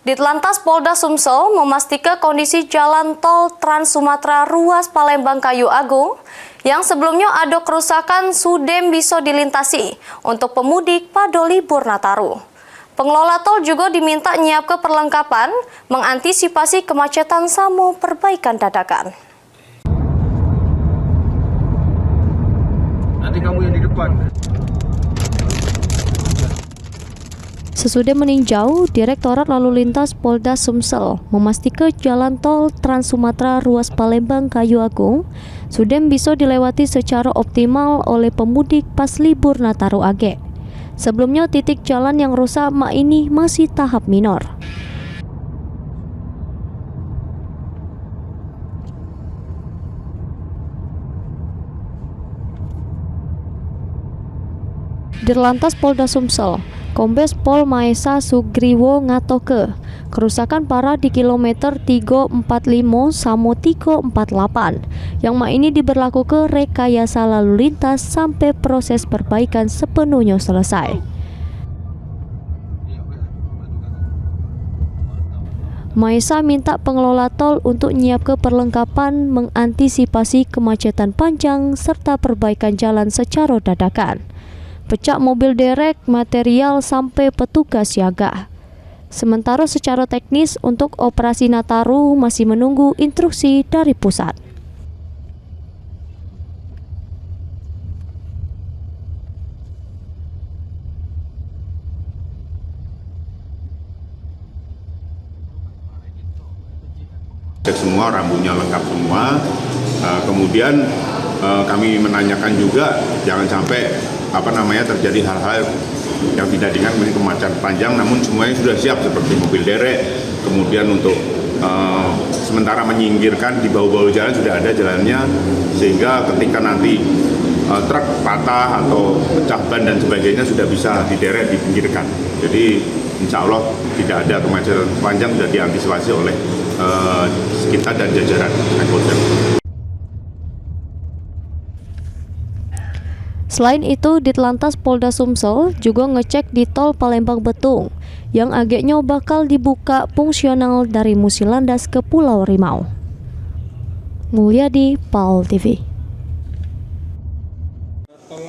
Ditlantas Polda Sumsel memastikan kondisi jalan tol Trans Sumatera ruas Palembang Kayu Agung yang sebelumnya ada kerusakan sudah bisa dilintasi untuk pemudik pada libur Nataru. Pengelola tol juga diminta nyiapkan perlengkapan mengantisipasi kemacetan sama perbaikan dadakan. Nanti kamu yang di depan. Sesudah meninjau, Direktorat Lalu Lintas Polda Sumsel memastikan jalan tol Trans Sumatera ruas Palembang Kayu Agung sudah bisa dilewati secara optimal oleh pemudik pas libur Nataru Age. Sebelumnya titik jalan yang rusak ini masih tahap minor. Dirlantas Polda Sumsel, Kombes Pol Maesa Sugriwo ngatoke, kerusakan parah di kilometer 345 samo 348 yang ini diberlakukan rekayasa lalu lintas sampai proses perbaikan sepenuhnya selesai. Maesa minta pengelola tol untuk nyiapkan perlengkapan mengantisipasi kemacetan panjang serta perbaikan jalan secara dadakan. Pecah mobil derek, material sampai petugas siaga. Sementara secara teknis untuk operasi Nataru masih menunggu instruksi dari pusat. Semua rambunya lengkap semua. Kemudian kami menanyakan juga jangan sampai terjadi hal-hal yang tidak diinginkan kemacetan panjang, namun semuanya sudah siap seperti mobil derek. Kemudian untuk sementara menyingkirkan di bawah-bawah jalan sudah ada jalannya, sehingga ketika nanti truk patah atau pecah ban dan sebagainya sudah bisa diderek, dipinggirkan. Jadi insya Allah tidak ada kemacetan panjang, sudah diantisipasi oleh kita dan jajaran Polda. Selain itu, Ditlantas Polda Sumsel juga ngecek di tol Palembang Betung yang agaknya bakal dibuka fungsional dari Musilandas ke Pulau Rimau. Mulyadi, PAL TV.